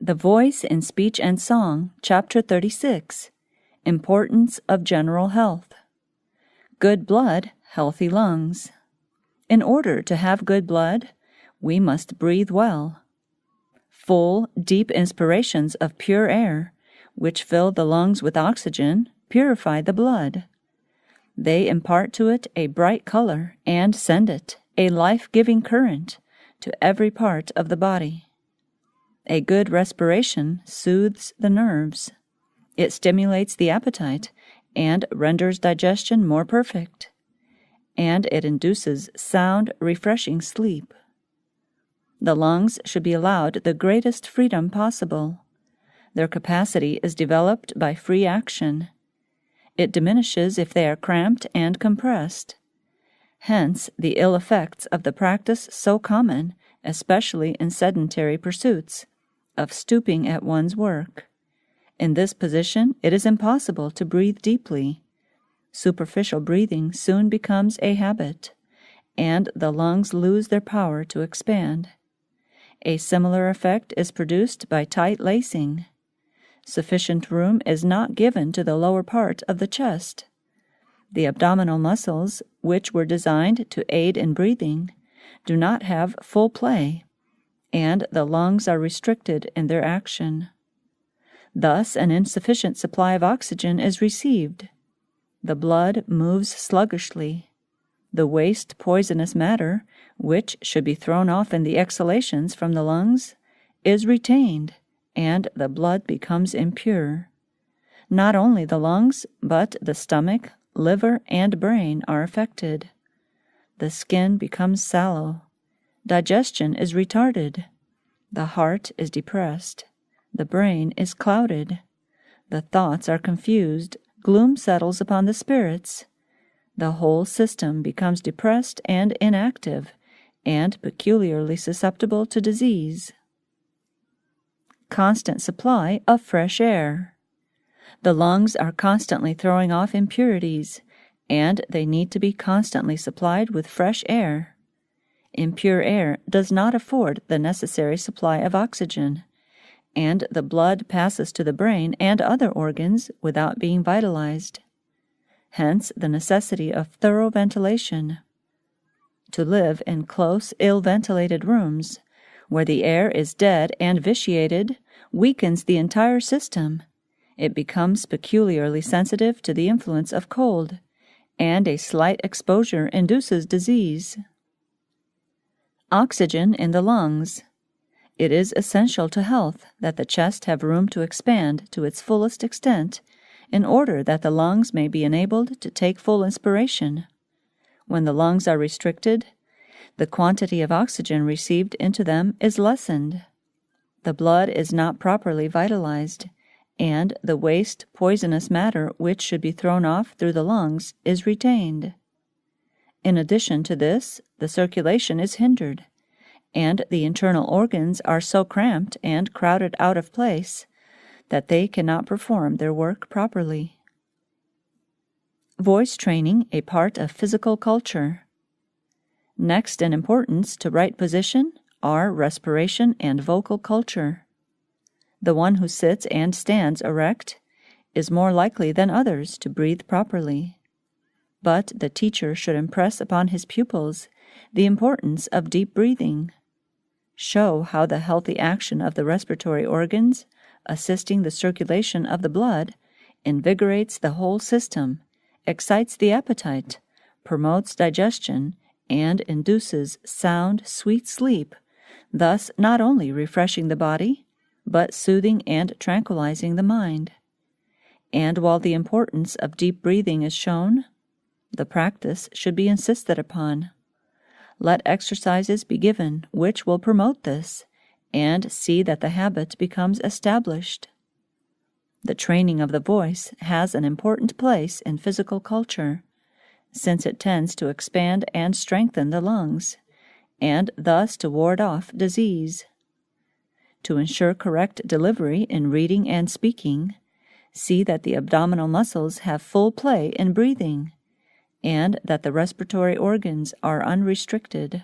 The Voice in Speech and Song, Chapter 36, Importance of General Health. Good blood, healthy lungs. In order to have good blood, we must breathe well. Full, deep inspirations of pure air, which fill the lungs with oxygen, purify the blood. They impart to it a bright color and send it, a life-giving current, to every part of the body. A good respiration soothes the nerves. It stimulates the appetite and renders digestion more perfect. And it induces sound, refreshing sleep. The lungs should be allowed the greatest freedom possible. Their capacity is developed by free action. It diminishes if they are cramped and compressed. Hence the ill effects of the practice so common, especially in sedentary pursuits, of stooping at one's work. In this position, it is impossible to breathe deeply. Superficial breathing soon becomes a habit, and the lungs lose their power to expand. A similar effect is produced by tight lacing. Sufficient room is not given to the lower part of the chest. The abdominal muscles, which were designed to aid in breathing, do not have full play, and the lungs are restricted in their action. Thus, an insufficient supply of oxygen is received. The blood moves sluggishly. The waste poisonous matter, which should be thrown off in the exhalations from the lungs, is retained, and the blood becomes impure. Not only the lungs, but the stomach, liver, and brain are affected. The skin becomes sallow. Digestion is retarded. The heart is depressed. The brain is clouded. The thoughts are confused. Gloom settles upon the spirits. The whole system becomes depressed and inactive, and peculiarly susceptible to disease. Constant supply of fresh air. The lungs are constantly throwing off impurities, and they need to be constantly supplied with fresh air. Impure air does not afford the necessary supply of oxygen, and the blood passes to the brain and other organs without being vitalized. Hence the necessity of thorough ventilation. To live in close, ill-ventilated rooms, where the air is dead and vitiated, weakens the entire system. It becomes peculiarly sensitive to the influence of cold, and a slight exposure induces disease. Oxygen in the lungs. It is essential to health that the chest have room to expand to its fullest extent, in order that the lungs may be enabled to take full inspiration. When the lungs are restricted, the quantity of oxygen received into them is lessened. The blood is not properly vitalized, and the waste poisonous matter which should be thrown off through the lungs is retained. In addition to this, the circulation is hindered, and the internal organs are so cramped and crowded out of place that they cannot perform their work properly. Voice training, a part of physical culture. Next in importance to right position are respiration and vocal culture. The one who sits and stands erect is more likely than others to breathe properly. But the teacher should impress upon his pupils the importance of deep breathing. Show how the healthy action of the respiratory organs, assisting the circulation of the blood, invigorates the whole system, excites the appetite, promotes digestion, and induces sound, sweet sleep, thus not only refreshing the body, but soothing and tranquilizing the mind. And while the importance of deep breathing is shown, the practice should be insisted upon. Let exercises be given which will promote this, and see that the habit becomes established. The training of the voice has an important place in physical culture, since it tends to expand and strengthen the lungs, and thus to ward off disease. To ensure correct delivery in reading and speaking, see that the abdominal muscles have full play in breathing, and that the respiratory organs are unrestricted.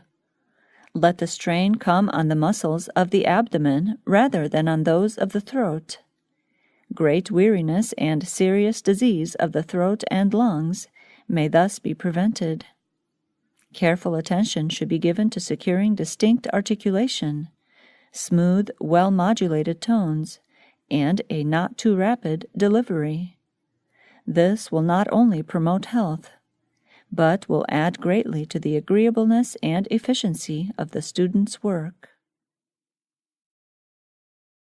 Let the strain come on the muscles of the abdomen rather than on those of the throat. Great weariness and serious disease of the throat and lungs may thus be prevented. Careful attention should be given to securing distinct articulation, smooth, well-modulated tones, and a not too rapid delivery. This will not only promote health, but will add greatly to the agreeableness and efficiency of the student's work.